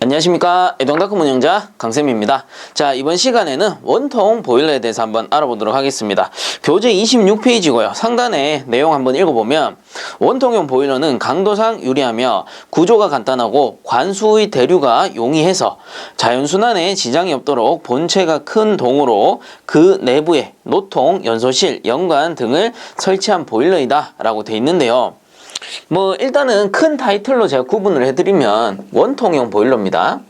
안녕하십니까, 애동다크 운영자 강쌤입니다. 자, 이번 시간에는 원통 보일러에 대해서 한번 알아보도록 하겠습니다. 교재 26페이지고요. 상단에 내용 한번 읽어보면 원통형 보일러는 강도상 유리하며 구조가 간단하고 관수의 대류가 용이해서 자연순환에 지장이 없도록 본체가 큰 동으로 그 내부에 노통, 연소실, 연관 등을 설치한 보일러이다 라고 되어 있는데요. 일단은 큰 타이틀로 제가 구분을 해드리면 원통형 보일러입니다.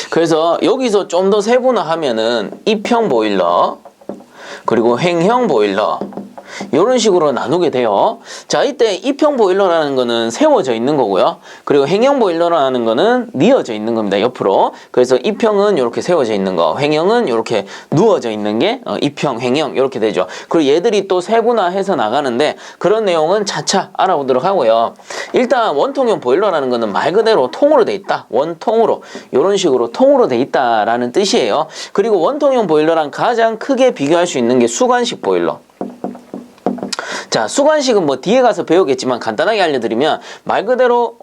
그래서 여기서 좀 더 세분화하면은 입형 보일러, 그리고 횡형 보일러, 이런 식으로 나누게 돼요. 자, 이때 입형 보일러라는 거는 세워져 있는 거고요. 그리고 횡형 보일러라는 거는 뉘어져 있는 겁니다. 옆으로. 그래서 입형은 이렇게 세워져 있는 거, 횡형은 이렇게 누워져 있는 게 입형, 횡형 이렇게 되죠. 그리고 얘들이 또 세분화해서 나가는데 그런 내용은 차차 알아보도록 하고요. 일단 원통형 보일러라는 거는 말 그대로 통으로 돼 있다. 원통으로. 이런 식으로 통으로 돼 있다라는 뜻이에요. 그리고 원통형 보일러랑 가장 크게 비교할 수 있는 게 수관식 보일러. 자, 수관식은 뒤에 가서 배우겠지만 간단하게 알려드리면 말 그대로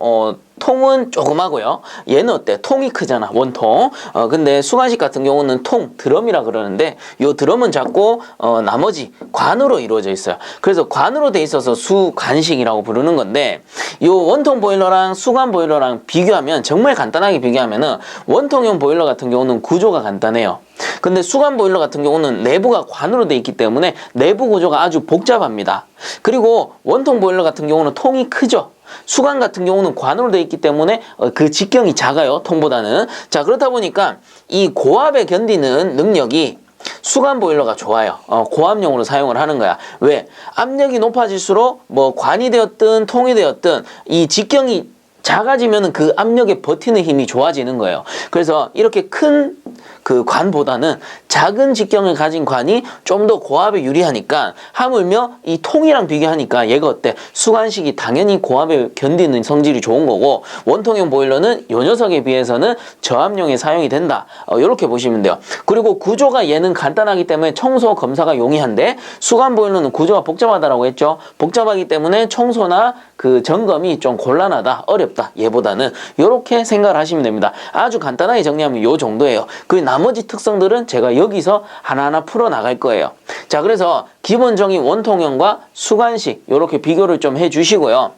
통은 조그마고요. 얘는 어때? 통이 크잖아, 원통. 근데 수관식 같은 경우는 통, 드럼이라 그러는데 요 드럼은 작고 나머지 관으로 이루어져 있어요. 그래서 관으로 돼 있어서 수관식이라고 부르는 건데 요 원통 보일러랑 수관 보일러랑 비교하면 정말 간단하게 비교하면은 원통형 보일러 같은 경우는 구조가 간단해요. 근데 수관 보일러 같은 경우는 내부가 관으로 돼 있기 때문에 내부 구조가 아주 복잡합니다. 그리고 원통 보일러 같은 경우는 통이 크죠. 수관 같은 경우는 관으로 되어 있기 때문에 그 직경이 작아요, 통보다는. 자, 그렇다 보니까 이 고압에 견디는 능력이 수관 보일러가 좋아요. 고압용으로 사용을 하는 거야. 왜? 압력이 높아질수록 관이 되었든 통이 되었든 이 직경이 작아지면 그 압력에 버티는 힘이 좋아지는 거예요. 그래서 이렇게 큰 그 관보다는 작은 직경을 가진 관이 좀 더 고압에 유리하니까, 하물며 이 통이랑 비교하니까 얘가 어때? 수관식이 당연히 고압에 견디는 성질이 좋은 거고, 원통형 보일러는 이 녀석에 비해서는 저압용에 사용이 된다. 이렇게 보시면 돼요. 그리고 구조가 얘는 간단하기 때문에 청소 검사가 용이한데 수관 보일러는 구조가 복잡하다라고 했죠. 복잡하기 때문에 청소나 그 점검이 좀 곤란하다, 어렵다, 얘보다는. 이렇게 생각을 하시면 됩니다. 아주 간단하게 정리하면 이 정도예요. 그 나머지 특성들은 제가 여기서 하나하나 풀어 나갈 거예요. 자, 그래서 기본적인 원통형과 수관식 이렇게 비교를 좀 해주시고요.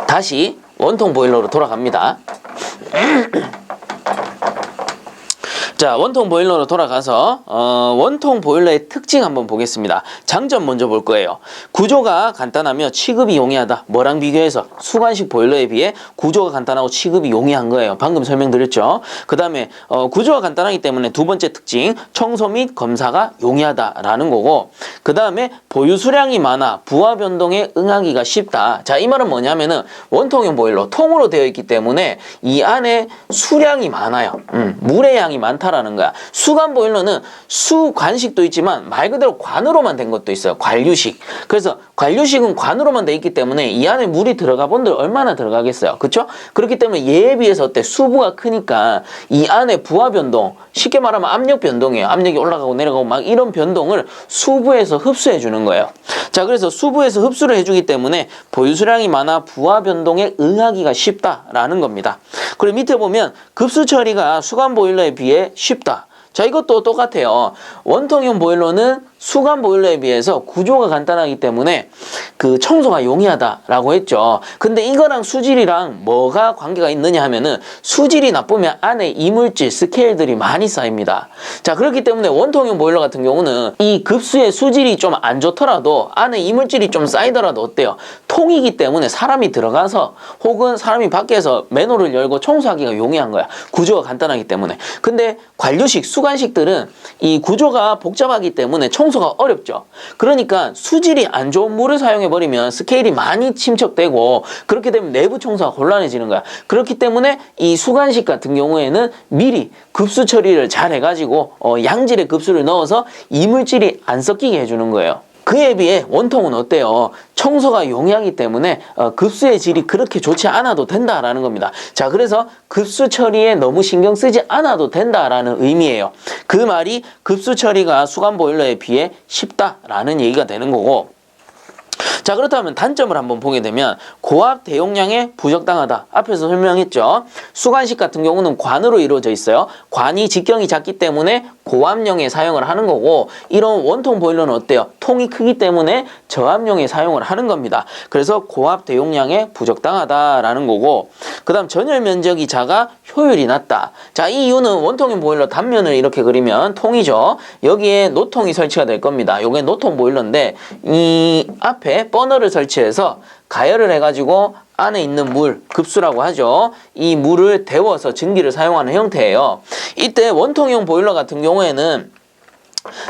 다시 원통 보일러로 돌아갑니다. 자, 원통 보일러로 돌아가서 원통 보일러의 특징 한번 보겠습니다. 장점 먼저 볼 거예요. 구조가 간단하며 취급이 용이하다. 뭐랑 비교해서? 수관식 보일러에 비해 구조가 간단하고 취급이 용이한 거예요. 방금 설명드렸죠. 그 다음에 구조가 간단하기 때문에 두 번째 특징, 청소 및 검사가 용이하다라는 거고, 그 다음에 보유 수량이 많아 부하 변동에 응하기가 쉽다. 자, 이 말은 뭐냐면은 원통형 보일러 통으로 되어 있기 때문에 이 안에 수량이 많아요. 물의 양이 많다라는 거야. 수관 보일러는 수관식도 있지만 말 그대로 관으로만 된 것도 있어요. 관류식. 그래서 관류식은 관으로만 돼 있기 때문에 이 안에 물이 들어가 본들 얼마나 들어가겠어요. 그렇죠? 그렇기 때문에 얘에 비해서 어때? 수부가 크니까 이 안에 부하 변동, 쉽게 말하면 압력 변동이에요. 압력이 올라가고 내려가고 막 이런 변동을 수부에서 흡수해 주는 거예요. 자, 그래서 수부에서 흡수를 해주기 때문에 보유 수량이 많아 부하 변동에 응하기가 쉽다라는 겁니다. 그리고 밑에 보면 급수 처리가 수관 보일러에 비해 쉽다. 자, 이것도 똑같아요. 원통형 보일러는 수관 보일러에 비해서 구조가 간단하기 때문에 그 청소가 용이하다라고 했죠. 근데 이거랑 수질이랑 뭐가 관계가 있느냐 하면은 수질이 나쁘면 안에 이물질, 스케일들이 많이 쌓입니다. 자, 그렇기 때문에 원통형 보일러 같은 경우는 이 급수의 수질이 좀 안 좋더라도 안에 이물질이 좀 쌓이더라도 어때요? 통이기 때문에 사람이 들어가서 혹은 사람이 밖에서 맨홀을 열고 청소하기가 용이한 거야. 구조가 간단하기 때문에. 근데 관류식, 수관식들은 이 구조가 복잡하기 때문에 청소가 어렵죠. 그러니까 수질이 안 좋은 물을 사용해버리면 스케일이 많이 침척되고 그렇게 되면 내부 청소가 곤란해지는 거야. 그렇기 때문에 이 수관식 같은 경우에는 미리 급수 처리를 잘 해가지고 양질의 급수를 넣어서 이물질이 안 섞이게 해주는 거예요. 그에 비해 원통은 어때요? 청소가 용이하기 때문에 급수의 질이 그렇게 좋지 않아도 된다라는 겁니다. 자, 그래서 급수 처리에 너무 신경 쓰지 않아도 된다라는 의미예요. 그 말이 급수 처리가 수관 보일러에 비해 쉽다라는 얘기가 되는 거고, 자, 그렇다면 단점을 한번 보게 되면 고압 대용량에 부적당하다. 앞에서 설명했죠. 수관식 같은 경우는 관으로 이루어져 있어요. 관이 직경이 작기 때문에 고압용에 사용을 하는 거고, 이런 원통 보일러는 어때요? 통이 크기 때문에 저압용에 사용을 하는 겁니다. 그래서 고압 대용량에 부적당하다라는 거고, 그 다음 전열 면적이 작아 효율이 낮다. 자, 이 이유는 원통형 보일러 단면을 이렇게 그리면 통이죠. 여기에 노통이 설치가 될 겁니다. 요게 노통 보일러인데, 이 앞에 버너를 설치해서 가열을 해가지고 안에 있는 물, 급수라고 하죠. 이 물을 데워서 증기를 사용하는 형태예요. 이때 원통형 보일러 같은 경우에는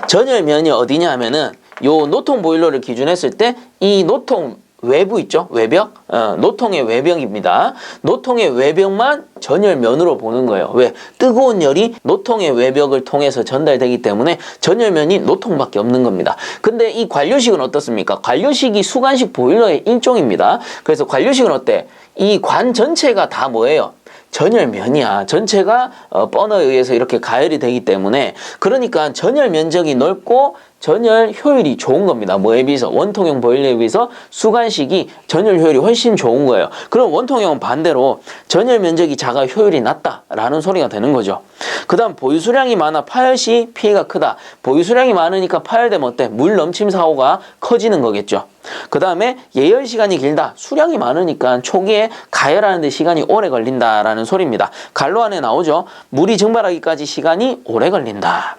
전열면이 어디냐 하면은 요 노통 보일러를 기준했을 때 이 노통 외부 있죠? 외벽? 노통의 외벽입니다. 노통의 외벽만 전열면으로 보는 거예요. 왜? 뜨거운 열이 노통의 외벽을 통해서 전달되기 때문에 전열면이 노통밖에 없는 겁니다. 근데 이 관료식은 어떻습니까? 관료식이 수관식 보일러의 일종입니다. 그래서 관료식은 어때? 이 관 전체가 다 뭐예요? 전열면이야. 전체가 버너에 의해서 이렇게 가열이 되기 때문에, 그러니까 전열 면적이 넓고 전열 효율이 좋은 겁니다. 뭐에 비해서? 원통형 보일러에 비해서 수관식이 전열 효율이 훨씬 좋은 거예요. 그럼 원통형은 반대로 전열 면적이 작아 효율이 낮다라는 소리가 되는 거죠. 그 다음 보유수량이 많아 파열 시 피해가 크다. 보유수량이 많으니까 파열되면 어때? 물 넘침 사고가 커지는 거겠죠. 그 다음에 예열 시간이 길다. 수량이 많으니까 초기에 가열하는 데 시간이 오래 걸린다라는 소리입니다. 갈로 안에 나오죠. 물이 증발하기까지 시간이 오래 걸린다.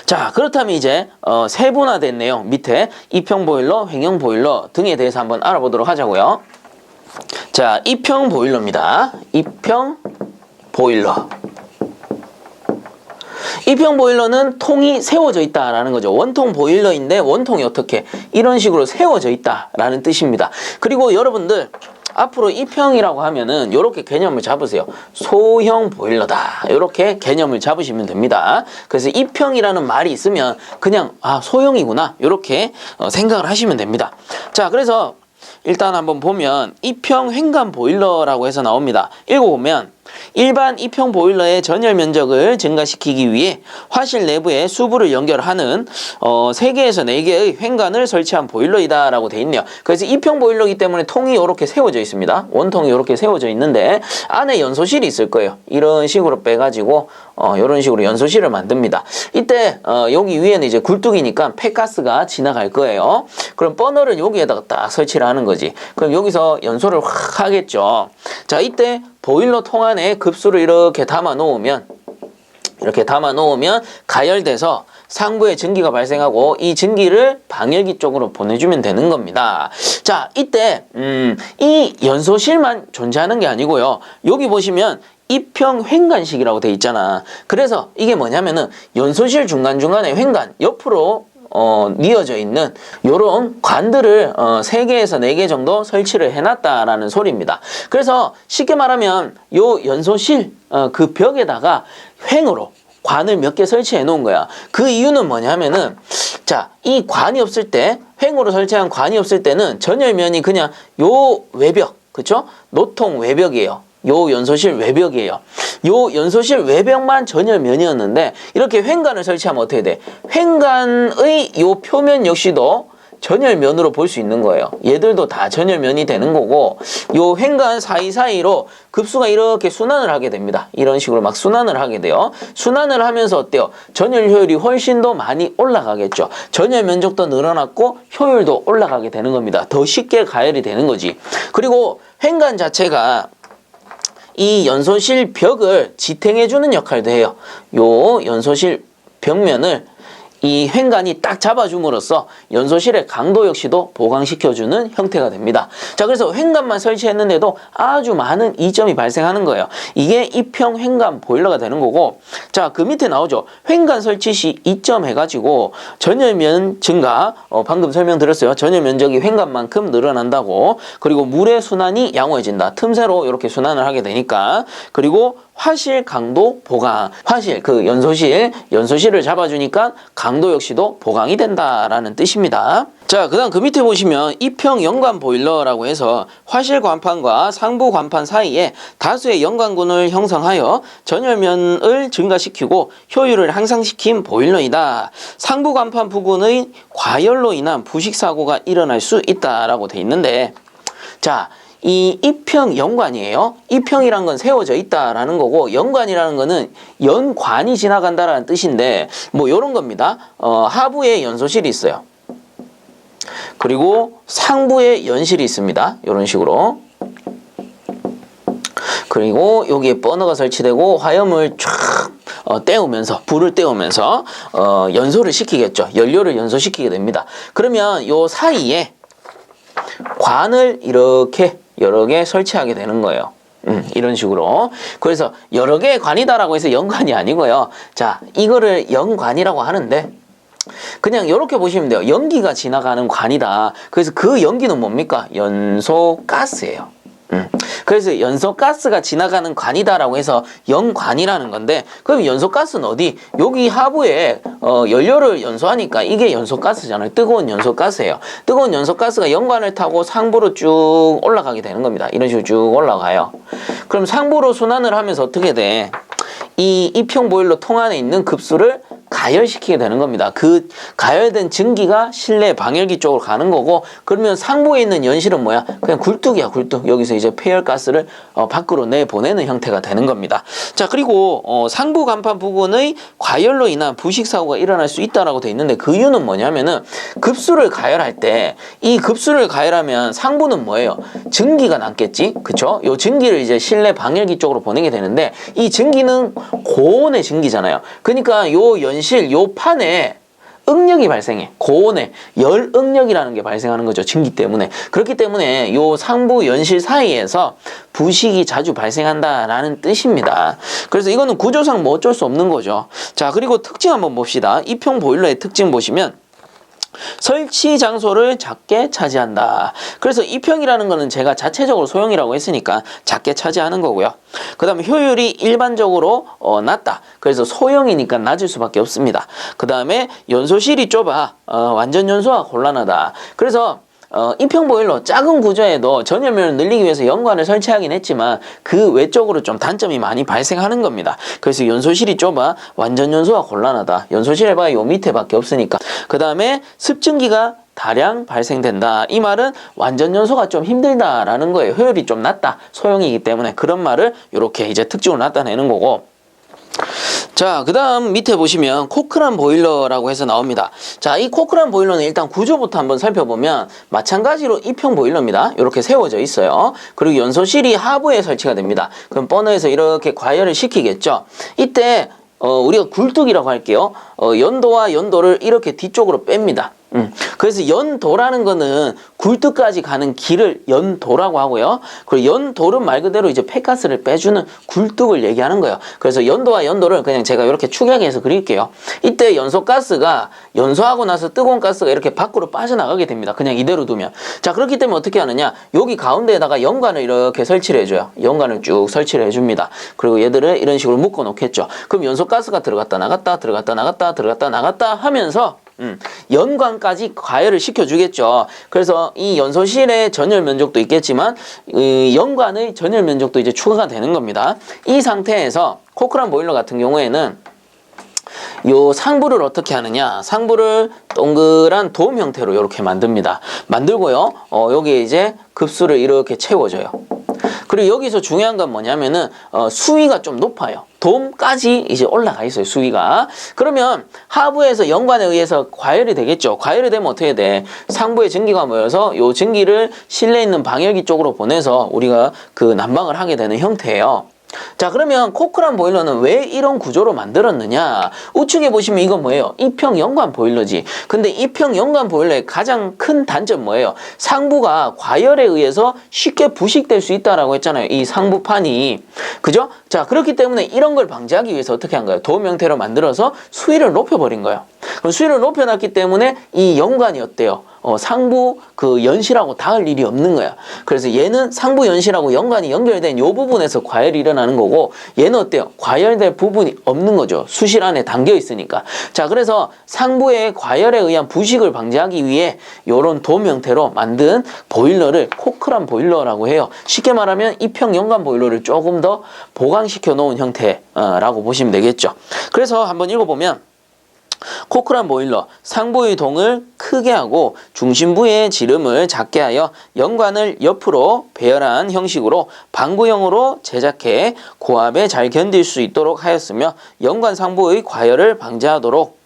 자, 그렇다면 이제 세분화된 내용 밑에 입형 보일러, 횡형 보일러 등에 대해서 한번 알아보도록 하자고요. 자, 입형 보일러입니다. 입형 보일러. 입형 보일러는 통이 세워져 있다라는 거죠. 원통 보일러인데 원통이 어떻게 이런 식으로 세워져 있다라는 뜻입니다. 그리고 여러분들 앞으로 입형이라고 하면은 이렇게 개념을 잡으세요. 소형 보일러다. 이렇게 개념을 잡으시면 됩니다. 그래서 입형이라는 말이 있으면 그냥 소형이구나 이렇게 생각을 하시면 됩니다. 자, 그래서 일단 한번 보면 입형 횡관 보일러라고 해서 나옵니다. 읽어보면 일반 입형 보일러의 전열 면적을 증가시키기 위해 화실 내부에 수부를 연결하는 3개에서 4개의 횡관을 설치한 보일러이다 라고 돼 있네요. 그래서 입형 보일러이기 때문에 통이 이렇게 세워져 있습니다. 원통이 이렇게 세워져 있는데 안에 연소실이 있을 거예요. 이런 식으로 빼가지고 이런 식으로 연소실을 만듭니다. 이때 여기 위에는 이제 굴뚝이니까 폐가스가 지나갈 거예요. 그럼 버너를 여기에다가 딱 설치를 하는 거지. 그럼 여기서 연소를 확 하겠죠. 자, 이때 보일러 통 안에 급수를 이렇게 담아 놓으면 가열돼서 상부에 증기가 발생하고 이 증기를 방열기 쪽으로 보내주면 되는 겁니다. 자, 이때 이 연소실만 존재하는 게 아니고요. 여기 보시면 입형 횡관식이라고 돼 있잖아. 그래서 이게 뭐냐면은 연소실 중간중간에 횡관 옆으로 뉘어져 있는 요런 관들을 3개에서 4개 정도 설치를 해놨다라는 소리입니다. 그래서 쉽게 말하면 요 연소실 그 벽에다가 횡으로 관을 몇 개 설치해 놓은 거야. 그 이유는 뭐냐면은 자, 이 관이 없을 때 횡으로 설치한 관이 없을 때는 전열면이 그냥 요 외벽, 그쵸? 노통 외벽이에요. 요 연소실 외벽이에요. 요 연소실 외벽만 전열면이었는데 이렇게 횡관을 설치하면 어떻게 돼? 횡관의 요 표면 역시도 전열면으로 볼 수 있는 거예요. 얘들도 다 전열면이 되는 거고 요 횡관 사이사이로 급수가 이렇게 순환을 하게 됩니다. 이런 식으로 막 순환을 하게 돼요. 순환을 하면서 어때요? 전열 효율이 훨씬 더 많이 올라가겠죠. 전열 면적도 늘어났고 효율도 올라가게 되는 겁니다. 더 쉽게 가열이 되는 거지. 그리고 횡관 자체가 이 연소실 벽을 지탱해주는 역할도 해요. 요 연소실 벽면을 이 횡관이 딱 잡아줌으로써 연소실의 강도 역시도 보강시켜주는 형태가 됩니다. 자, 그래서 횡관만 설치했는데도 아주 많은 이점이 발생하는 거예요. 이게 입형 횡관 보일러가 되는 거고, 자, 그 밑에 나오죠. 횡관 설치 시 이점 해가지고 전열면 증가, 방금 설명드렸어요. 전열 면적이 횡관만큼 늘어난다고. 그리고 물의 순환이 양호해진다. 틈새로 이렇게 순환을 하게 되니까. 그리고 화실 강도 보강. 화실, 연소실을 잡아주니까 강도 역시도 보강이 된다라는 뜻입니다. 자, 그다음 그 밑에 보시면 이평 연관 보일러라고 해서 화실 관판과 상부 관판 사이에 다수의 연관군을 형성하여 전열면을 증가시키고 효율을 향상시킨 보일러이다. 상부 관판 부근의 과열로 인한 부식 사고가 일어날 수 있다라고 돼 있는데, 자, 이 이평 연관이에요. 이평이란 건 세워져 있다라는 거고, 연관이라는 거는 연관이 지나간다라는 뜻인데, 뭐 요런 겁니다. 하부에 연소실이 있어요. 그리고 상부에 연실이 있습니다. 이런 식으로. 그리고 여기에 버너가 설치되고 화염을 쫙 떼우면서, 불을 떼우면서 연소를 시키겠죠. 연료를 연소시키게 됩니다. 그러면 요 사이에 관을 이렇게 여러 개 설치하게 되는 거예요. 이런 식으로. 그래서 여러 개의 관이다라고 해서 연관이 아니고요. 자, 이거를 연관이라고 하는데, 그냥 이렇게 보시면 돼요. 연기가 지나가는 관이다. 그래서 그 연기는 뭡니까? 연소가스예요. 그래서 연소가스가 지나가는 관이다라고 해서 연관이라는 건데, 그럼 연소가스는 어디? 여기 하부에 연료를 연소하니까 이게 연소가스잖아요. 뜨거운 연소가스예요. 뜨거운 연소가스가 연관을 타고 상부로 쭉 올라가게 되는 겁니다. 이런 식으로 쭉 올라가요. 그럼 상부로 순환을 하면서 어떻게 돼? 이 이평 보일러 통 안에 있는 급수를 가열시키게 되는 겁니다. 그 가열된 증기가 실내 방열기 쪽으로 가는 거고, 그러면 상부에 있는 연실은 뭐야? 그냥 굴뚝이야, 굴뚝. 여기서 이제 폐열가스를 밖으로 내보내는 형태가 되는 겁니다. 자, 그리고 상부 간판 부근의 과열로 인한 부식 사고가 일어날 수 있다라고 돼 있는데, 그 이유는 뭐냐면은 급수를 가열할 때, 이 급수를 가열하면 상부는 뭐예요? 증기가 남겠지, 그쵸? 요 증기를 이제 실내 방열기 쪽으로 보내게 되는데, 이 증기는 고온의 증기잖아요. 그러니까 요 연실, 요 판에 응력이 발생해. 고온의 열 응력이라는 게 발생하는 거죠. 증기 때문에. 그렇기 때문에 요 상부 연실 사이에서 부식이 자주 발생한다라는 뜻입니다. 그래서 이거는 구조상 뭐 어쩔 수 없는 거죠. 자, 그리고 특징 한번 봅시다. 이평 보일러의 특징 보시면, 설치 장소를 작게 차지한다. 그래서 이평이라는 거는 제가 자체적으로 소형이라고 했으니까 작게 차지하는 거고요. 그 다음에 효율이 일반적으로 낮다. 그래서 소형이니까 낮을 수밖에 없습니다. 그 다음에 연소실이 좁아. 완전 연소가 곤란하다. 그래서 이평 보일러 작은 구조에도 전열면을 늘리기 위해서 연관을 설치하긴 했지만 그 외적으로 좀 단점이 많이 발생하는 겁니다. 그래서 연소실이 좁아 완전 연소가 곤란하다. 연소실 해봐야 요 밑에밖에 없으니까. 그 다음에 습증기가 다량 발생된다. 이 말은 완전 연소가 좀 힘들다라는 거예요. 효율이 좀 낮다. 소형이기 때문에 그런 말을 이렇게 이제 특징으로 나타내는 거고. 자, 그 다음 밑에 보시면 코크란 보일러라고 해서 나옵니다. 자, 이 코크란 보일러는 일단 구조부터 한번 살펴보면 마찬가지로 이평 보일러입니다. 이렇게 세워져 있어요. 그리고 연소실이 하부에 설치가 됩니다. 그럼 버너에서 이렇게 과열을 시키겠죠. 이때 우리가 굴뚝이라고 할게요. 연도와 연도를 이렇게 뒤쪽으로 뺍니다. 그래서 연도라는 거는 굴뚝까지 가는 길을 연도라고 하고요. 그리고 연도는 말 그대로 이제 폐가스를 빼주는 굴뚝을 얘기하는 거예요. 그래서 연도와 연도를 그냥 제가 이렇게 축약해서 그릴게요. 이때 연소가스가 연소하고 나서 뜨거운 가스가 이렇게 밖으로 빠져나가게 됩니다. 그냥 이대로 두면. 자, 그렇기 때문에 어떻게 하느냐? 여기 가운데에다가 연관을 이렇게 설치를 해줘요. 연관을 쭉 설치를 해줍니다. 그리고 얘들을 이런 식으로 묶어 놓겠죠. 그럼 연소가스가 들어갔다 나갔다 들어갔다 나갔다 들어갔다 나갔다 하면서 연관까지 과열을 시켜주겠죠. 그래서 이 연소실의 전열 면적도 있겠지만 이 연관의 전열 면적도 이제 추가가 되는 겁니다. 이 상태에서 코크란 보일러 같은 경우에는 요 상부를 어떻게 하느냐? 상부를 동그란 돔 형태로 이렇게 만듭니다. 만들고요. 여기에 이제 급수를 이렇게 채워줘요. 그리고 여기서 중요한 건 뭐냐면은 수위가 좀 높아요. 돔까지 이제 올라가 있어요, 수위가. 그러면 하부에서 연관에 의해서 과열이 되겠죠. 과열이 되면 어떻게 돼? 상부에 증기가 모여서 요 증기를 실내에 있는 방열기 쪽으로 보내서 우리가 그 난방을 하게 되는 형태예요. 자, 그러면 코크란 보일러는 왜 이런 구조로 만들었느냐? 우측에 보시면 이건 뭐예요? 이평 연관 보일러지. 근데 이평 연관 보일러의 가장 큰 단점 뭐예요? 상부가 과열에 의해서 쉽게 부식될 수 있다라고 했잖아요. 이 상부판이. 그죠? 자, 그렇기 때문에 이런 걸 방지하기 위해서 어떻게 한 거예요? 돔 형태로 만들어서 수위를 높여버린 거예요. 그럼 수위를 높여놨기 때문에 이 연관이 어때요? 상부 그 연실하고 닿을 일이 없는 거야. 그래서 얘는 상부 연실하고 연관이 연결된 이 부분에서 과열이 일어나는 거고, 얘는 어때요? 과열될 부분이 없는 거죠. 수실 안에 담겨 있으니까. 자, 그래서 상부의 과열에 의한 부식을 방지하기 위해 이런 돔 형태로 만든 보일러를 코크란 보일러라고 해요. 쉽게 말하면 입형 연관 보일러를 조금 더 보강시켜 놓은 형태라고 보시면 되겠죠. 그래서 한번 읽어보면, 코크란 보일러, 상부의 동을 크게 하고 중심부의 지름을 작게 하여 연관을 옆으로 배열한 형식으로 방구형으로 제작해 고압에 잘 견딜 수 있도록 하였으며 연관 상부의 과열을 방지하도록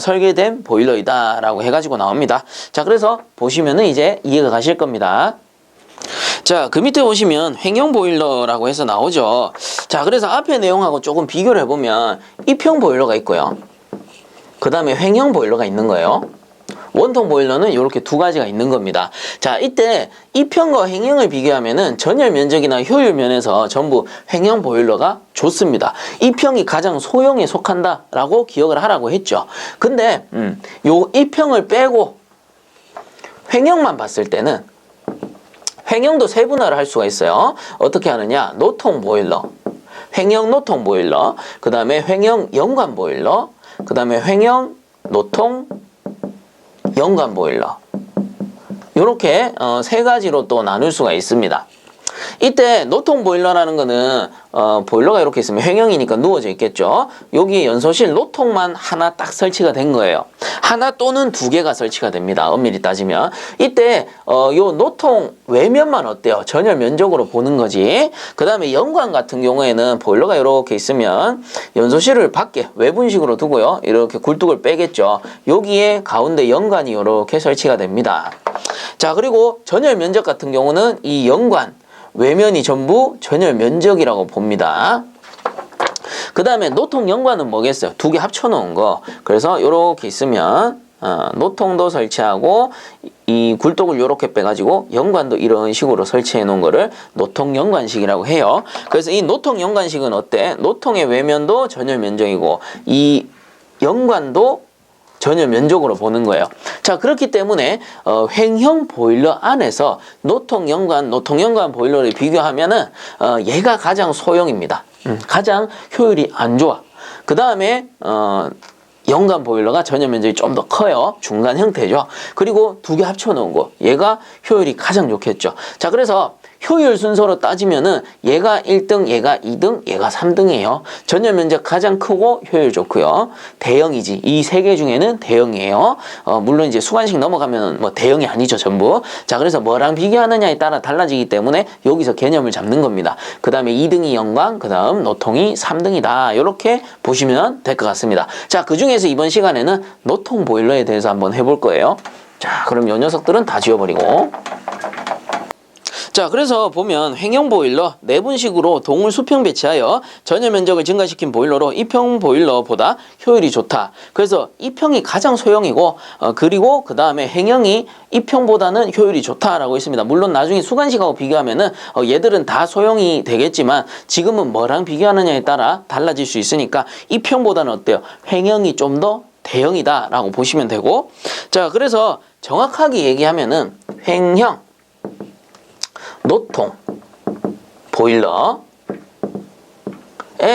설계된 보일러이다 라고 해가지고 나옵니다. 자, 그래서 보시면은 이제 이해가 가실 겁니다. 자, 그 밑에 보시면 횡형 보일러라고 해서 나오죠. 자, 그래서 앞에 내용하고 조금 비교를 해보면 입형 보일러가 있고요. 그 다음에 횡형 보일러가 있는 거예요. 원통 보일러는 이렇게 두 가지가 있는 겁니다. 자, 이때 입형과 횡형을 비교하면은 전열 면적이나 효율 면에서 전부 횡형 보일러가 좋습니다. 입형이 가장 소형에 속한다라고 기억을 하라고 했죠. 근데 요 입형을 빼고 횡형만 봤을 때는 횡형도 세분화를 할 수가 있어요. 어떻게 하느냐? 노통 보일러, 횡형 노통 보일러, 그 다음에 횡형 연관 보일러, 그 다음에 횡형, 노통, 연관 보일러, 이렇게 세 가지로 또 나눌 수가 있습니다. 이때 노통 보일러라는 거는 보일러가 이렇게 있으면 횡형이니까 누워져 있겠죠. 여기 연소실 노통만 하나 딱 설치가 된 거예요. 하나 또는 두 개가 설치가 됩니다. 엄밀히 따지면. 이때 요 노통 외면만 어때요? 전열 면적으로 보는 거지. 그 다음에 연관 같은 경우에는 보일러가 이렇게 있으면 연소실을 밖에 외분식으로 두고요. 이렇게 굴뚝을 빼겠죠. 여기에 가운데 연관이 이렇게 설치가 됩니다. 자, 그리고 전열 면적 같은 경우는 이 연관 외면이 전부 전열 면적이라고 봅니다. 그 다음에 노통 연관은 뭐겠어요? 두 개 합쳐놓은 거. 그래서 이렇게 있으면 노통도 설치하고 이 굴독을 이렇게 빼가지고 연관도 이런 식으로 설치해 놓은 거를 노통 연관식이라고 해요. 그래서 이 노통 연관식은 어때? 노통의 외면도 전열 면적이고 이 연관도 전열 면적으로 보는 거예요. 자, 그렇기 때문에 횡형 보일러 안에서 노통 연관 보일러를 비교하면은 얘가 가장 소형입니다. 가장 효율이 안 좋아. 그 다음에 연관 보일러가 전열 면적이 좀 더 커요. 중간 형태죠. 그리고 두 개 합쳐 놓은 거, 얘가 효율이 가장 좋겠죠. 자, 그래서 효율 순서로 따지면은 얘가 1등, 얘가 2등, 얘가 3등이에요. 전열 면적 가장 크고 효율 좋고요. 대형이지. 이 세 개 중에는 대형이에요. 물론 이제 수관식 넘어가면 뭐 대형이 아니죠, 전부. 자, 그래서 뭐랑 비교하느냐에 따라 달라지기 때문에 여기서 개념을 잡는 겁니다. 그 다음에 2등이 연관, 그 다음 노통이 3등이다. 이렇게 보시면 될 것 같습니다. 자, 그 중에서 이번 시간에는 노통 보일러에 대해서 한번 해볼 거예요. 자, 그럼 요 녀석들은 다 지워버리고. 자, 그래서 보면 횡형 보일러 내분식으로 동을 수평 배치하여 전열 면적을 증가시킨 보일러로 입형 보일러보다 효율이 좋다. 그래서 입형이 가장 소형이고 그리고 그 다음에 횡형이 입형보다는 효율이 좋다라고 있습니다. 물론 나중에 수관식하고 비교하면은 얘들은 다 소형이 되겠지만 지금은 뭐랑 비교하느냐에 따라 달라질 수 있으니까 입형보다는 어때요? 횡형이 좀 더 대형이다 라고 보시면 되고, 자, 그래서 정확하게 얘기하면은 횡형, 노통, 보일러에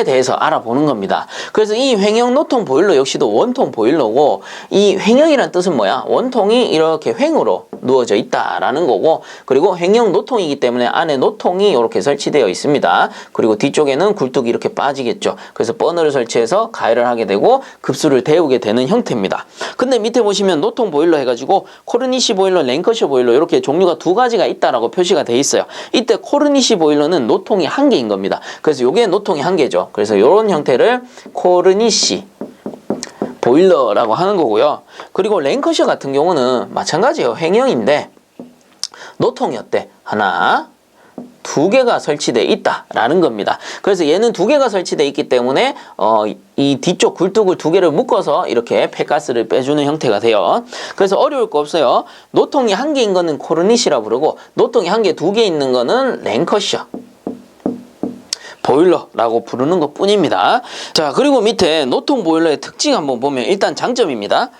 대해서 알아보는 겁니다. 그래서 이 횡형 노통 보일러 역시도 원통 보일러고, 이 횡형이란 뜻은 뭐야? 원통이 이렇게 횡으로 누워져 있다라는 거고, 그리고 횡형 노통이기 때문에 안에 노통이 이렇게 설치되어 있습니다. 그리고 뒤쪽에는 굴뚝이 이렇게 빠지겠죠. 그래서 버너를 설치해서 가열을 하게 되고 급수를 데우게 되는 형태입니다. 근데 밑에 보시면 노통 보일러 해가지고 코르니시 보일러, 랭커셔 보일러 이렇게 종류가 두 가지가 있다라고 표시가 돼 있어요. 이때 코르니시 보일러는 노통이 한 개인 겁니다. 그래서 요게 노통이 한 개죠. 그래서 이런 형태를 코르니시 보일러라고 하는 거고요. 그리고 랭커셔 같은 경우는 마찬가지예요. 횡형인데 노통이 어때? 하나, 두 개가 설치되어 있다라는 겁니다. 그래서 얘는 두 개가 설치되어 있기 때문에 이 뒤쪽 굴뚝을 두 개를 묶어서 이렇게 폐가스를 빼주는 형태가 돼요. 그래서 어려울 거 없어요. 노통이 한 개인 거는 코르니시라 부르고 노통이 한 개, 두 개 있는 거는 랭커셔. 보일러라고 부르는 것 뿐입니다. 자, 그리고 밑에 노통 보일러의 특징 한번 보면 일단 장점입니다.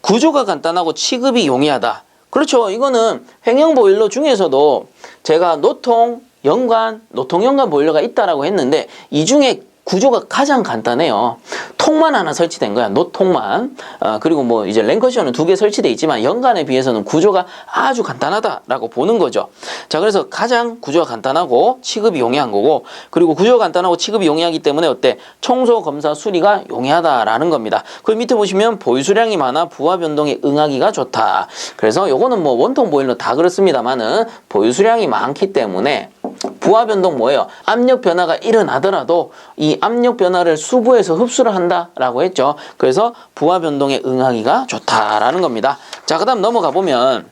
구조가 간단하고 취급이 용이하다. 그렇죠. 이거는 횡령 보일러 중에서도 제가 노통 연관 보일러가 있다라고 했는데 이 중에 구조가 가장 간단해요. 통만 하나 설치된 거야. 노통만. 그리고 뭐 이제 랭커셔는 2개 설치돼 있지만 연관에 비해서는 구조가 아주 간단하다라고 보는 거죠. 자, 그래서 가장 구조가 간단하고 취급이 용이한 거고, 그리고 구조가 간단하고 취급이 용이하기 때문에 어때? 청소, 검사, 수리가 용이하다라는 겁니다. 그 밑에 보시면 보유 수량이 많아 부하 변동에 응하기가 좋다. 그래서 요거는 뭐 원통 보일러 다 그렇습니다만은 보유 수량이 많기 때문에 부하 변동 뭐예요? 압력 변화가 일어나더라도 이 압력 변화를 수부에서 흡수를 한다라고 했죠. 그래서 부하 변동에 응하기가 좋다라는 겁니다. 자, 그 다음 넘어가 보면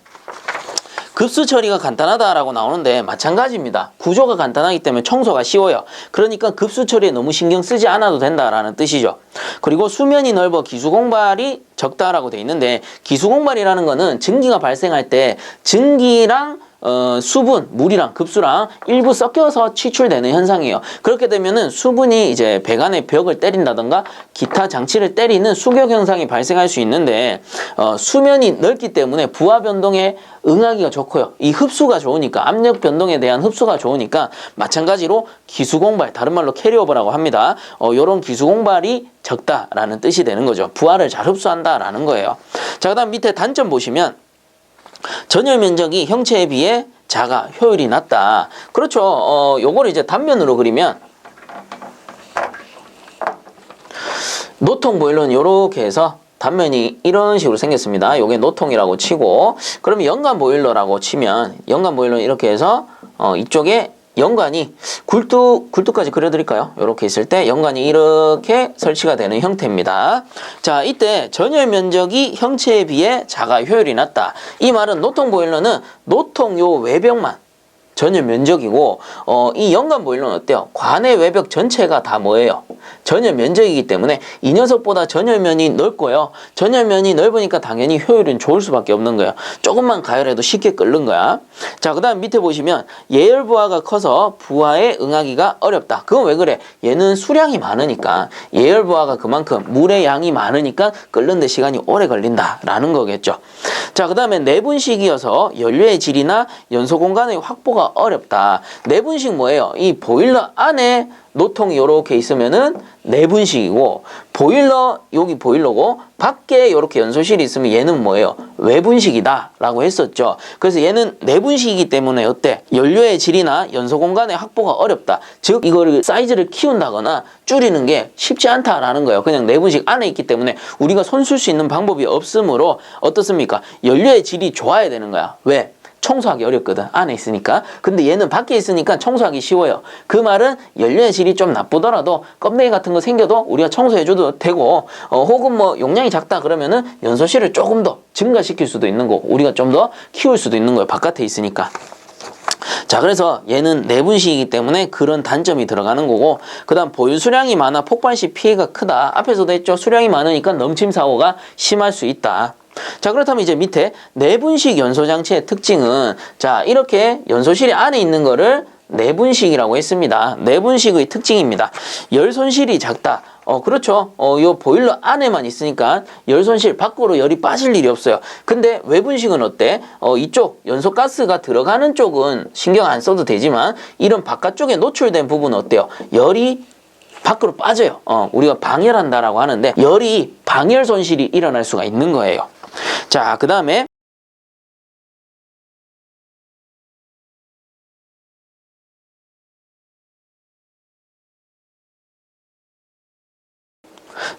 급수 처리가 간단하다라고 나오는데 마찬가지입니다. 구조가 간단하기 때문에 청소가 쉬워요. 그러니까 급수 처리에 너무 신경 쓰지 않아도 된다라는 뜻이죠. 그리고 수면이 넓어 기수 공발이 적다라고 돼 있는데, 기수 공발이라는 거는 증기가 발생할 때 증기랑 수분, 물이랑 급수랑 일부 섞여서 취출되는 현상이에요. 그렇게 되면은 수분이 이제 배관의 벽을 때린다던가 기타 장치를 때리는 수격 현상이 발생할 수 있는데, 수면이 넓기 때문에 부하 변동에 응하기가 좋고요. 이 흡수가 좋으니까, 압력 변동에 대한 흡수가 좋으니까 마찬가지로 기수 공발, 다른 말로 캐리오버라고 합니다. 요런 기수 공발이 적다라는 뜻이 되는 거죠. 부하를 잘 흡수한다라는 거예요. 자, 그다음 밑에 단점 보시면 전열 면적이 형체에 비해 작아, 효율이 낮다. 그렇죠. 요거를 이제 단면으로 그리면 노통 보일러는 요렇게 해서 단면이 이런 식으로 생겼습니다. 요게 노통이라고 치고, 그러면 연관 보일러라고 치면 연관 보일러는 이렇게 해서 이쪽에 연관이 굴뚝까지 그려드릴까요? 이렇게 있을 때 연관이 이렇게 설치가 되는 형태입니다. 자, 이때 전열 면적이 형체에 비해 작아 효율이 낮다. 이 말은 노통 보일러는 노통 요 외벽만 전열 면적이고, 이 연관 보일러는 어때요? 관의 외벽 전체가 다 뭐예요? 전열 면적이기 때문에 이 녀석보다 전열면이 넓고요. 전열면이 넓으니까 당연히 효율은 좋을 수밖에 없는 거예요. 조금만 가열해도 쉽게 끓는 거야. 자, 그 다음 밑에 보시면 예열 부하가 커서 부하에 응하기가 어렵다. 그건 왜 그래? 얘는 수량이 많으니까, 예열 부하가 그만큼 물의 양이 많으니까 끓는 데 시간이 오래 걸린다라는 거겠죠. 자, 그 다음에 내분식이어서 연료의 질이나 연소 공간의 확보가 어렵다. 내분식 뭐예요? 이 보일러 안에 노통이 이렇게 있으면은 내분식이고, 보일러, 여기 보일러고 밖에 이렇게 연소실이 있으면 얘는 뭐예요? 외분식이다 라고 했었죠. 그래서 얘는 내분식이기 때문에 어때? 연료의 질이나 연소 공간의 확보가 어렵다. 즉 이거를 사이즈를 키운다거나 줄이는 게 쉽지 않다라는 거예요. 그냥 내분식 안에 있기 때문에 우리가 손 쓸 수 있는 방법이 없으므로 어떻습니까? 연료의 질이 좋아야 되는 거야. 왜? 청소하기 어렵거든, 안에 있으니까. 근데 얘는 밖에 있으니까 청소하기 쉬워요. 그 말은 연료의 질이 좀 나쁘더라도 껌댕이 같은 거 생겨도 우리가 청소해줘도 되고, 혹은 뭐 용량이 작다 그러면은 연소실을 조금 더 증가시킬 수도 있는 거고, 우리가 좀 더 키울 수도 있는 거예요. 바깥에 있으니까. 자, 그래서 얘는 내분식이기 때문에 그런 단점이 들어가는 거고, 그 다음 보유 수량이 많아 폭발 시 피해가 크다. 앞에서도 했죠. 수량이 많으니까 넘침 사고가 심할 수 있다. 자, 그렇다면 이제 밑에 내분식 연소장치의 특징은, 자, 이렇게 연소실이 안에 있는 거를 내분식이라고 했습니다. 내분식의 특징입니다. 열 손실이 작다. 그렇죠. 요 보일러 안에만 있으니까 열 손실, 밖으로 열이 빠질 일이 없어요. 근데 외분식은 어때? 이쪽 연소가스가 들어가는 쪽은 신경 안 써도 되지만, 이런 바깥쪽에 노출된 부분은 어때요? 열이 밖으로 빠져요. 우리가 방열한다라고 하는데, 열이 방열 손실이 일어날 수가 있는 거예요. 자, 그 다음에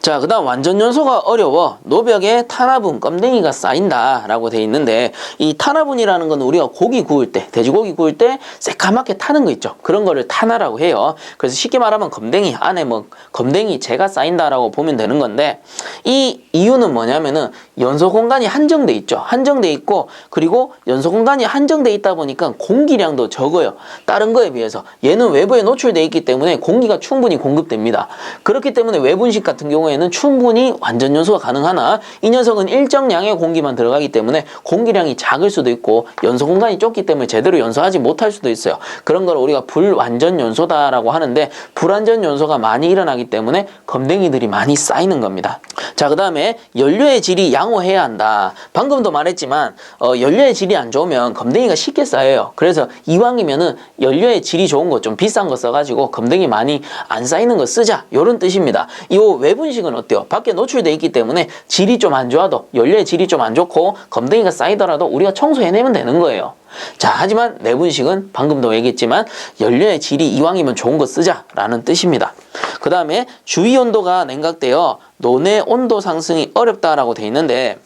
자, 그 다음 완전 연소가 어려워 노벽에 탄화분, 껌댕이가 쌓인다라고 돼 있는데, 이 탄화분이라는 건 우리가 고기 구울 때, 돼지고기 구울 때 새까맣게 타는 거 있죠. 그런 거를 탄화라고 해요. 그래서 쉽게 말하면 껌댕이, 안에 뭐 껌댕이, 재가 쌓인다라고 보면 되는 건데, 이 이유는 뭐냐면은 연소 공간이 한정돼 있죠. 한정돼 있고, 그리고 연소 공간이 한정돼 있다 보니까 공기량도 적어요. 다른 거에 비해서. 얘는 외부에 노출돼 있기 때문에 공기가 충분히 공급됩니다. 그렇기 때문에 외분식 같은 경우 경우에는 충분히 완전 연소가 가능하나 이 녀석은 일정량의 공기만 들어가기 때문에 공기량이 작을 수도 있고 연소 공간이 좁기 때문에 제대로 연소하지 못할 수도 있어요. 그런 걸 우리가 불완전 연소다라고 하는데 불완전 연소가 많이 일어나기 때문에 검댕이들이 많이 쌓이는 겁니다. 자, 그 다음에 연료의 질이 양호해야 한다. 방금도 말했지만 연료의 질이 안 좋으면 검댕이가 쉽게 쌓여요. 그래서 이왕이면은 연료의 질이 좋은 거 좀 비싼 거 써가지고 검댕이 많이 안 쌓이는 거 쓰자, 요런 뜻입니다. 이 외분식은 어때요? 밖에 노출돼 있기 때문에 질이 좀 안 좋아도, 연료의 질이 좀 안 좋고 검댕이가 쌓이더라도 우리가 청소해내면 되는 거예요. 자, 하지만 내분식은 방금도 얘기했지만 연료의 질이 이왕이면 좋은 거 쓰자라는 뜻입니다. 그 다음에 주위 온도가 냉각되어 논의 온도 상승이 어렵다라고 돼 있는데,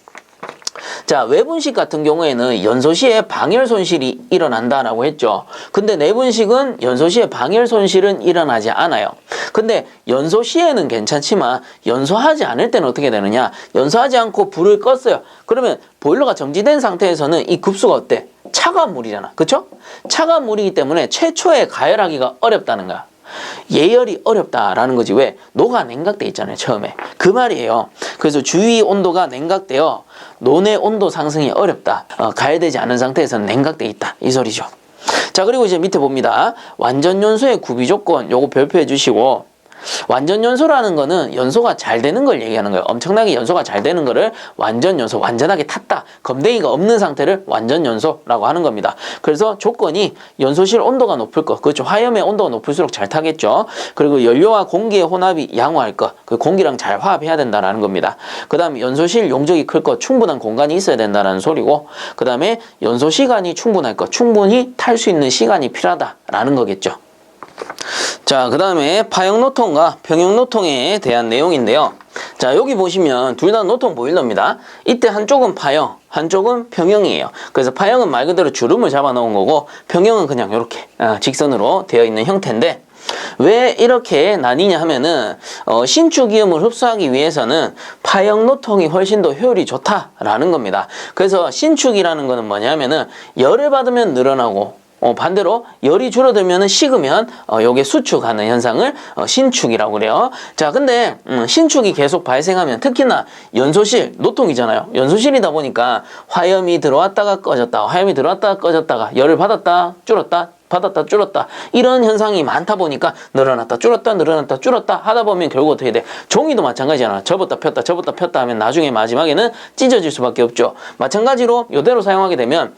자, 외분식 같은 경우에는 연소 시에 방열 손실이 일어난다라고 했죠. 근데 내분식은 연소 시에 방열 손실은 일어나지 않아요. 근데 연소 시에는 괜찮지만 연소하지 않을 때는 어떻게 되느냐? 연소하지 않고 불을 껐어요. 그러면 보일러가 정지된 상태에서는 이 급수가 어때? 차가운 물이잖아. 그쵸? 차가운 물이기 때문에 최초에 가열하기가 어렵다는 거야. 예열이 어렵다라는 거지. 왜? 노가 냉각돼 있잖아요, 처음에. 그 말이에요. 그래서 주위 온도가 냉각되어 논의 온도 상승이 어렵다. 가열되지 않은 상태에서는 냉각돼 있다, 이 소리죠. 자, 그리고 이제 밑에 봅니다. 완전 연소의 구비 조건 요거 별표해 주시고, 완전 연소라는 거는 연소가 잘 되는 걸 얘기하는 거예요. 엄청나게 연소가 잘 되는 거를 완전 연소, 완전하게 탔다, 검댕이가 없는 상태를 완전 연소라고 하는 겁니다. 그래서 조건이 연소실 온도가 높을 것, 그렇죠. 화염의 온도가 높을수록 잘 타겠죠. 그리고 연료와 공기의 혼합이 양호할 것, 그 공기랑 잘 화합해야 된다는 겁니다. 그 다음에 연소실 용적이 클 것, 충분한 공간이 있어야 된다는 소리고, 그 다음에 연소 시간이 충분할 것, 충분히 탈 수 있는 시간이 필요하다라는 거겠죠. 자, 그 다음에 파형 노통과 평형 노통에 대한 내용인데요. 자, 여기 보시면 둘 다 노통 보일러입니다. 이때 한쪽은 파형, 한쪽은 평형이에요. 그래서 파형은 말 그대로 주름을 잡아 놓은 거고, 평형은 그냥 이렇게 직선으로 되어 있는 형태인데, 왜 이렇게 나뉘냐 하면은 신축이음을 흡수하기 위해서는 파형 노통이 훨씬 더 효율이 좋다라는 겁니다. 그래서 신축이라는 거는 뭐냐면은 열을 받으면 늘어나고, 반대로 열이 줄어들면 식으면 요게 수축하는 현상을 신축이라고 그래요. 자, 근데 신축이 계속 발생하면, 특히나 연소실, 노통이잖아요. 연소실이다 보니까 화염이 들어왔다가 꺼졌다, 화염이 들어왔다가 꺼졌다가 열을 받았다 줄었다 받았다 줄었다, 이런 현상이 많다 보니까 늘어났다 줄었다 늘어났다 줄었다 하다 보면 결국 어떻게 돼? 종이도 마찬가지잖아. 접었다 폈다 접었다 폈다 하면 나중에 마지막에는 찢어질 수밖에 없죠. 마찬가지로 이대로 사용하게 되면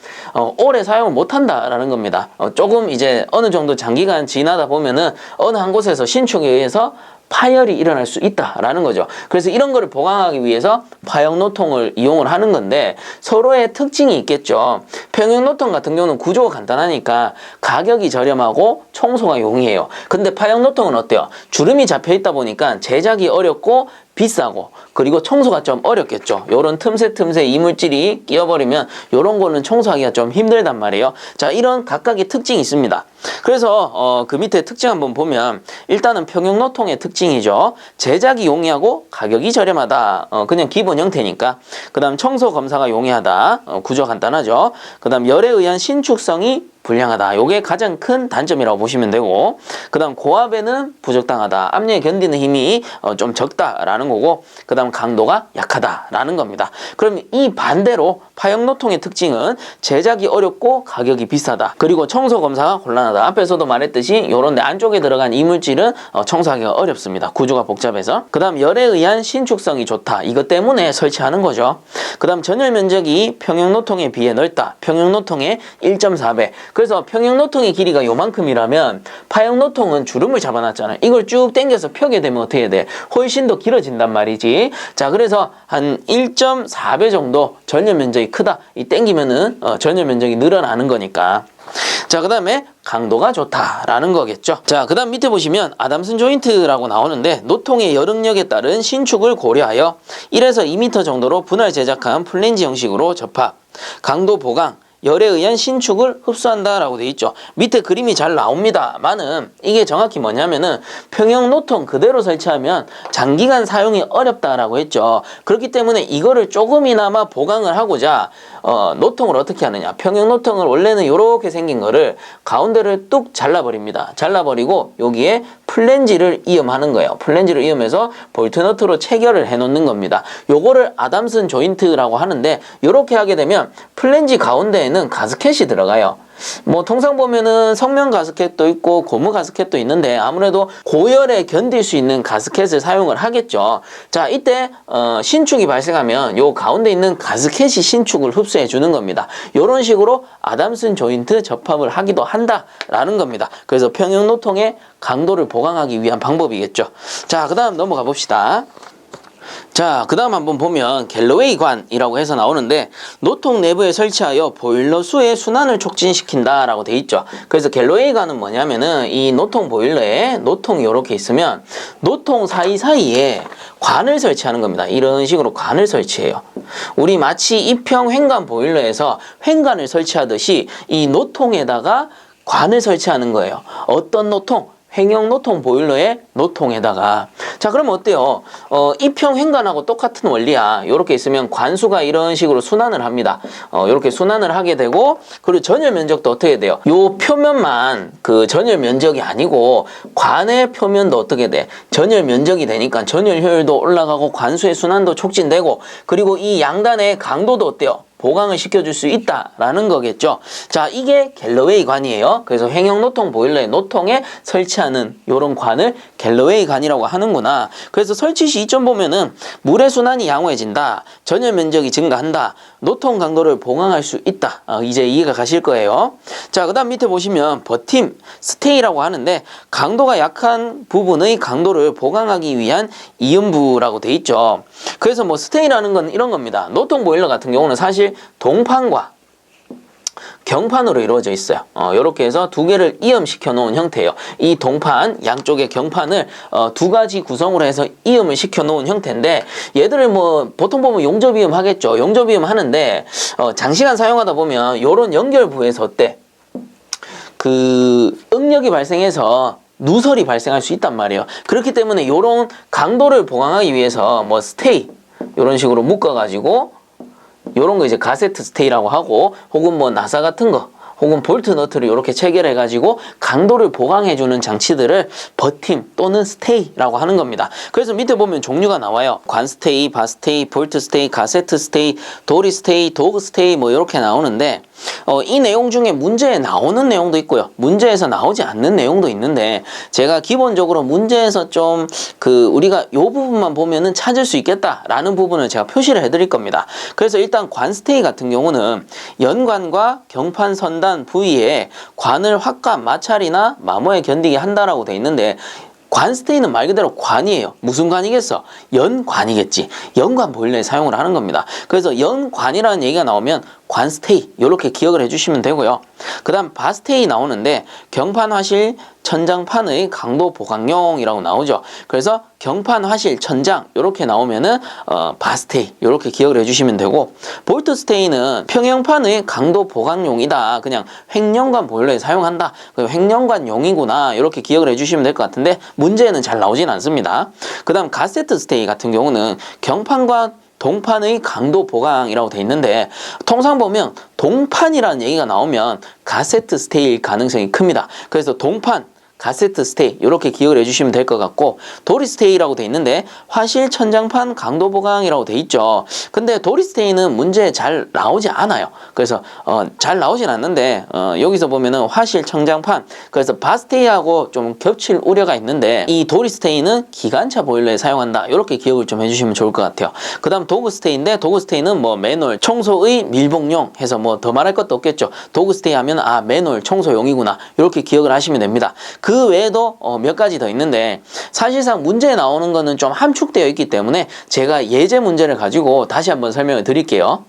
오래 사용을 못한다라는 겁니다. 조금 이제 어느 정도 장기간 지나다 보면은 어느 한 곳에서 신축에 의해서 파열이 일어날 수 있다라는 거죠. 그래서 이런 거를 보강하기 위해서 파형 노통을 이용을 하는 건데, 서로의 특징이 있겠죠. 평형 노통 같은 경우는 구조가 간단하니까 가격이 저렴하고 청소가 용이해요. 근데 파형 노통은 어때요? 주름이 잡혀 있다 보니까 제작이 어렵고 비싸고, 그리고 청소가 좀 어렵겠죠. 요런 틈새 이물질이 끼어버리면 요런 거는 청소하기가 좀 힘들단 말이에요. 자, 이런 각각의 특징이 있습니다. 그래서 그 밑에 특징 한번 보면, 일단은 평형 노통의 특징이죠. 제작이 용이하고 가격이 저렴하다. 그냥 기본 형태니까. 그 다음 청소 검사가 용이하다. 구조 간단하죠. 그 다음 열에 의한 신축성이 불량하다. 요게 가장 큰 단점이라고 보시면 되고, 그 다음 고압에는 부적당하다. 압력에 견디는 힘이 좀 적다라는 거고, 그 다음 강도가 약하다라는 겁니다. 그럼 이 반대로 파형 노통의 특징은 제작이 어렵고 가격이 비싸다. 그리고 청소 검사가 곤란하다. 앞에서도 말했듯이 요런 데 안쪽에 들어간 이물질은 청소하기가 어렵습니다. 구조가 복잡해서. 그 다음 열에 의한 신축성이 좋다. 이것 때문에 설치하는 거죠. 그 다음 전열 면적이 평형 노통에 비해 넓다. 평형 노통의 1.4배. 그래서 평형 노통의 길이가 요만큼이라면 파형 노통은 주름을 잡아놨잖아요. 이걸 쭉 당겨서 펴게 되면 어떻게 돼? 훨씬 더 길어진단 말이지. 자, 그래서 한 1.4배 정도 전열 면적이 크다. 이 당기면은 전열 면적이 늘어나는 거니까. 자, 그 다음에 강도가 좋다라는 거겠죠. 자, 그 다음 밑에 보시면 아담슨 조인트라고 나오는데, 노통의 여력력에 따른 신축을 고려하여 1에서 2m 정도로 분할 제작한 플랜지 형식으로 접합, 강도 보강, 열에 의한 신축을 흡수한다라고 돼 있죠. 밑에 그림이 잘 나옵니다만은 이게 정확히 뭐냐면은 평형 노통 그대로 설치하면 장기간 사용이 어렵다라고 했죠. 그렇기 때문에 이거를 조금이나마 보강을 하고자 노통을 어떻게 하느냐. 평형 노통을 원래는 이렇게 생긴 거를 가운데를 뚝 잘라버립니다. 잘라버리고 여기에 플랜지를 이음하는 거예요. 플랜지를 이음해서 볼트너트로 체결을 해놓는 겁니다. 요거를 아담슨 조인트라고 하는데 이렇게 하게 되면 플랜지 가운데에는 가스켓이 들어가요. 뭐 통상 보면은 성면 가스켓도 있고 고무 가스켓도 있는데 아무래도 고열에 견딜 수 있는 가스켓을 사용을 하겠죠. 자, 이때 신축이 발생하면 요 가운데 있는 가스켓이 신축을 흡수해 주는 겁니다. 요런 식으로 아담슨 조인트 접합을 하기도 한다라는 겁니다. 그래서 평형 노통의 강도를 보강하기 위한 방법이겠죠. 자, 그 다음 넘어가 봅시다. 자, 그 다음 한번 보면 갤러웨이 관이라고 해서 나오는데 노통 내부에 설치하여 보일러 수의 순환을 촉진시킨다 라고 돼 있죠. 그래서 갤러웨이 관은 뭐냐면은 이 노통 보일러에 노통이 이렇게 있으면 노통 사이사이에 관을 설치하는 겁니다. 이런 식으로 관을 설치해요. 우리 마치 입형 횡관 보일러에서 횡관을 설치하듯이 이 노통에다가 관을 설치하는 거예요. 어떤 노통? 횡형 노통 보일러의 노통에다가. 자, 그러면 어때요? 입형 횡관하고 똑같은 원리야. 이렇게 있으면 관수가 이런 식으로 순환을 합니다. 이렇게 순환을 하게 되고, 그리고 전열 면적도 어떻게 돼요? 요 표면만 그 전열 면적이 아니고 관의 표면도 어떻게 돼? 전열 면적이 되니까 전열 효율도 올라가고 관수의 순환도 촉진되고, 그리고 이 양단의 강도도 어때요? 보강을 시켜줄 수 있다라는 거겠죠. 자, 이게 갤러웨이 관이에요. 그래서 횡형 노통 보일러의 노통에 설치하는 요런 관을 갤러웨이 관이라고 하는구나. 그래서 설치 시 이점 보면은 물의 순환이 양호해진다. 전열 면적이 증가한다. 노통 강도를 보강할 수 있다. 이제 이해가 가실 거예요. 자, 그 다음 밑에 보시면 버팀, 스테이라고 하는데 강도가 약한 부분의 강도를 보강하기 위한 이음부라고 돼 있죠. 그래서 뭐 스테이라는 건 이런 겁니다. 노통 보일러 같은 경우는 사실 동판과 경판으로 이루어져 있어요. 이렇게 해서 두 개를 이음시켜 놓은 형태예요. 이 동판 양쪽의 경판을 두 가지 구성으로 해서 이음을 시켜 놓은 형태인데 얘들을 뭐 보통 보면 용접이음 하겠죠. 용접이음 하는데 장시간 사용하다 보면 요런 연결부에서 어때? 그 응력이 발생해서 누설이 발생할 수 있단 말이에요. 그렇기 때문에 요런 강도를 보강하기 위해서 뭐 스테이 요런 식으로 묶어가지고 요런 거 이제 가세트 스테이라고 하고, 혹은 뭐 나사 같은 거, 혹은 볼트 너트를 이렇게 체결해 가지고 강도를 보강해 주는 장치들을 버팀 또는 스테이라고 하는 겁니다. 그래서 밑에 보면 종류가 나와요. 관 스테이, 바 스테이, 볼트 스테이, 가세트 스테이, 도리 스테이, 도그 스테이 뭐 이렇게 나오는데 이 내용 중에 문제에 나오는 내용도 있고요. 문제에서 나오지 않는 내용도 있는데 제가 기본적으로 문제에서 좀 우리가 요 부분만 보면은 찾을 수 있겠다라는 부분을 제가 표시를 해드릴 겁니다. 그래서 일단 관 스테이 같은 경우는 연관과 경판 선단 부위에 관을 확감, 마찰이나 마모에 견디게 한다라고 돼 있는데 관 스테이는 말 그대로 관이에요. 무슨 관이겠어? 연관이겠지. 연관 보일러에 사용을 하는 겁니다. 그래서 연관이라는 얘기가 나오면 관 스테이 이렇게 기억을 해주시면 되고요. 그 다음 바 스테이 나오는데 경판 화실 천장판의 강도 보강용이라고 나오죠. 그래서 경판 화실 천장 이렇게 나오면은 바 스테이 이렇게 기억을 해주시면 되고, 볼트 스테이는 평형판의 강도 보강용이다. 그냥 횡령관 보일러에 사용한다. 횡령관용이구나 이렇게 기억을 해주시면 될 것 같은데 문제에는 잘 나오진 않습니다. 그 다음 가세트 스테이 같은 경우는 경판과 동판의 강도 보강이라고 돼 있는데 통상 보면 동판이라는 얘기가 나오면 가세트 스테이일 가능성이 큽니다. 그래서 동판, 가세트 스테이 이렇게 기억을 해주시면 될 것 같고, 도리 스테이라고 돼 있는데 화실 천장판 강도 보강이라고 돼 있죠. 근데 도리 스테이는 문제에 잘 나오지 않아요. 그래서 잘 나오진 않는데 여기서 보면은 화실 천장판, 그래서 바 스테이하고 좀 겹칠 우려가 있는데 이 도리 스테이는 기관차 보일러에 사용한다. 이렇게 기억을 좀 해주시면 좋을 것 같아요. 그 다음 도그 스테이인데 도그 스테이는 뭐 매놀 청소의 밀봉용 해서 뭐 더 말할 것도 없겠죠. 도그 스테이 하면 매놀 청소용이구나 이렇게 기억을 하시면 됩니다. 그 외에도 몇 가지 더 있는데 사실상 문제에 나오는 거는 좀 함축되어 있기 때문에 제가 예제 문제를 가지고 다시 한번 설명을 드릴게요.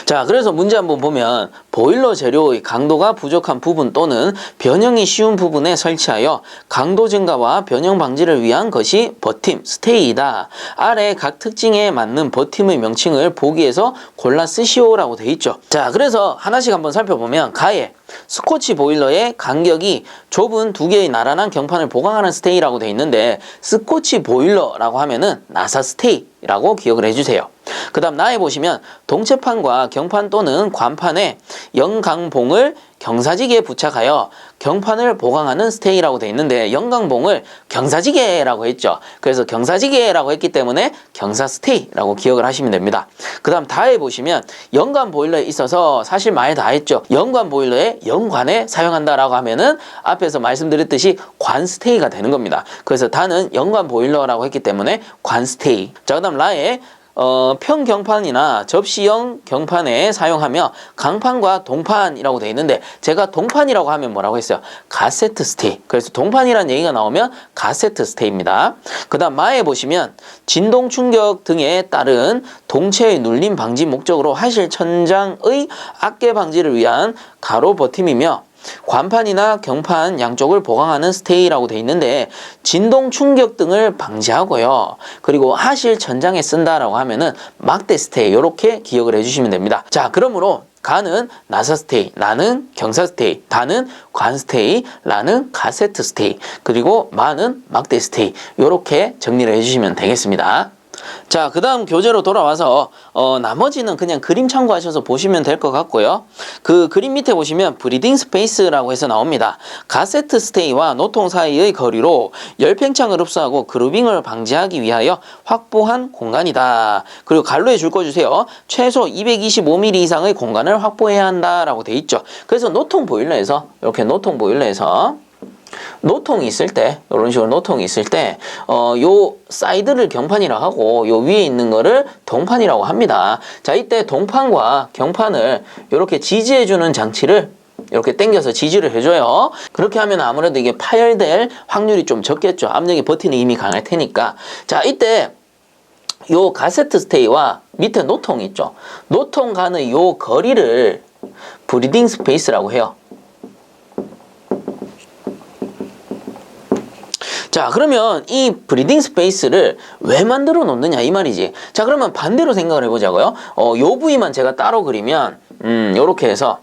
자, 그래서 문제 한번 보면 보일러 재료의 강도가 부족한 부분 또는 변형이 쉬운 부분에 설치하여 강도 증가와 변형 방지를 위한 것이 버팀, 스테이이다. 아래 각 특징에 맞는 버팀의 명칭을 보기에서 골라 쓰시오라고 돼 있죠. 자, 그래서 하나씩 한번 살펴보면 가에 스코치 보일러의 간격이 좁은 두 개의 나란한 경판을 보강하는 스테이라고 돼 있는데 스코치 보일러라고 하면은 나사 스테이라고 기억을 해주세요. 그 다음 나에 보시면 동체판과 경판 또는 관판에 영강봉을 경사지게에 부착하여 경판을 보강하는 스테이라고 되어 있는데 영강봉을 경사지게라고 했죠. 그래서 경사지게라고 했기 때문에 경사스테이라고 기억을 하시면 됩니다. 그 다음 다에 보시면 연관 보일러에 있어서 사실 말 다 했죠. 연관 보일러에 연관에 사용한다라고 하면은 앞에서 말씀드렸듯이 관스테이가 되는 겁니다. 그래서 다는 연관 보일러라고 했기 때문에 관스테이. 자, 그 다음 라에 평경판이나 접시형 경판에 사용하며 강판과 동판이라고 되어 있는데 제가 동판이라고 하면 뭐라고 했어요? 가세트 스테이. 그래서 동판이라는 얘기가 나오면 가세트 스테이입니다. 그 다음 마에 보시면 진동 충격 등에 따른 동체의 눌림 방지 목적으로 하실 천장의 악계 방지를 위한 가로 버팀이며 관판이나 경판 양쪽을 보강하는 스테이라고 되어 있는데 진동 충격 등을 방지하고요. 그리고 하실 천장에 쓴다라고 하면은 막대 스테이 이렇게 기억을 해주시면 됩니다. 자, 그러므로 가는 나사 스테이, 라는 경사 스테이, 다는 관 스테이, 라는 가세트 스테이, 그리고 마는 막대 스테이 이렇게 정리를 해주시면 되겠습니다. 자, 그 다음 교재로 돌아와서 나머지는 그냥 그림 참고하셔서 보시면 될 것 같고요. 그 그림 밑에 보시면 브리딩 스페이스라고 해서 나옵니다. 가세트 스테이와 노통 사이의 거리로 열팽창을 흡수하고 그루빙을 방지하기 위하여 확보한 공간이다. 그리고 갈로에 줄 거 주세요. 최소 225mm 이상의 공간을 확보해야 한다라고 돼 있죠. 그래서 노통 보일러에서 이렇게 노통 보일러에서 노통이 있을 때, 이런 식으로 노통이 있을 때, 요 사이드를 경판이라고 하고, 요 위에 있는 거를 동판이라고 합니다. 자, 이때 동판과 경판을 이렇게 지지해주는 장치를 이렇게 당겨서 지지를 해줘요. 그렇게 하면 아무래도 이게 파열될 확률이 좀 적겠죠. 압력이 버티는 힘이 강할 테니까. 자, 이때 요 가세트 스테이와 밑에 노통이 있죠. 노통 간의 요 거리를 브리딩 스페이스라고 해요. 자, 그러면 이 브리딩 스페이스를 왜 만들어 놓느냐 이 말이지. 자, 그러면 반대로 생각을 해보자고요. 요 부위만 제가 따로 그리면 요렇게 해서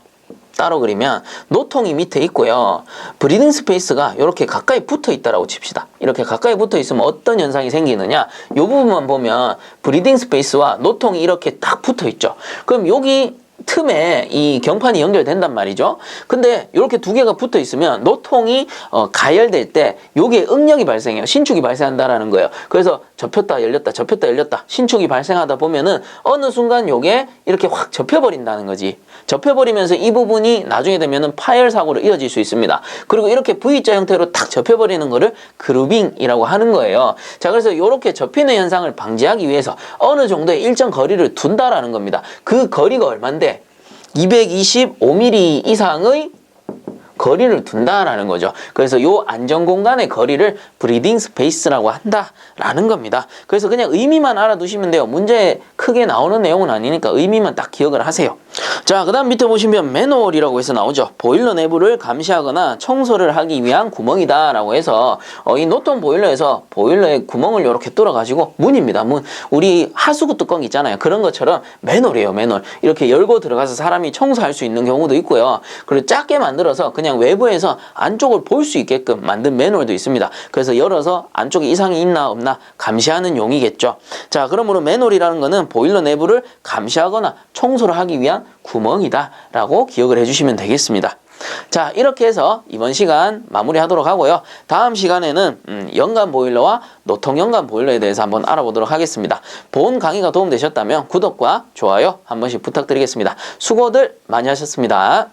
따로 그리면 노통이 밑에 있고요. 브리딩 스페이스가 이렇게 가까이 붙어 있다라고 칩시다. 이렇게 가까이 붙어 있으면 어떤 현상이 생기느냐. 요 부분만 보면 브리딩 스페이스와 노통이 이렇게 딱 붙어 있죠. 그럼 여기 틈에 이 경판이 연결된단 말이죠. 근데 이렇게 두 개가 붙어 있으면 노통이 가열될 때 요게 응력이 발생해요. 신축이 발생한다라는 거예요. 그래서 접혔다 열렸다 접혔다 열렸다 신축이 발생하다 보면은 어느 순간 요게 이렇게 확 접혀버린다는 거지. 접혀버리면서 이 부분이 나중에 되면은 파열 사고로 이어질 수 있습니다. 그리고 이렇게 V자 형태로 탁 접혀버리는 거를 그루빙이라고 하는 거예요. 자, 그래서 이렇게 접히는 현상을 방지하기 위해서 어느 정도의 일정 거리를 둔다라는 겁니다. 그 거리가 얼만데 225mm 이상의 거리를 둔다라는 거죠. 그래서 요 안전 공간의 거리를 브리딩 스페이스라고 한다라는 겁니다. 그래서 그냥 의미만 알아두시면 돼요. 문제에 크게 나오는 내용은 아니니까 의미만 딱 기억을 하세요. 자, 그 다음 밑에 보시면 매뉴얼이라고 해서 나오죠. 보일러 내부를 감시하거나 청소를 하기 위한 구멍이다 라고 해서 이 노통 보일러에서 보일러에 구멍을 이렇게 뚫어가지고 문입니다. 문. 우리 하수구 뚜껑 있잖아요. 그런 것처럼 매뉴얼이에요. 매뉴얼. 이렇게 열고 들어가서 사람이 청소할 수 있는 경우도 있고요. 그리고 작게 만들어서 그냥 외부에서 안쪽을 볼 수 있게끔 만든 매뉴얼도 있습니다. 그래서 열어서 안쪽에 이상이 있나 없나 감시하는 용이겠죠. 자, 그러므로 매뉴얼이라는 거는 보일러 내부를 감시하거나 청소를 하기 위한 구멍이다 라고 기억을 해주시면 되겠습니다. 자, 이렇게 해서 이번 시간 마무리하도록 하고요. 다음 시간에는 연관 보일러와 노통 연관 보일러에 대해서 한번 알아보도록 하겠습니다. 본 강의가 도움되셨다면 구독과 좋아요 한 번씩 부탁드리겠습니다. 수고들 많이 하셨습니다.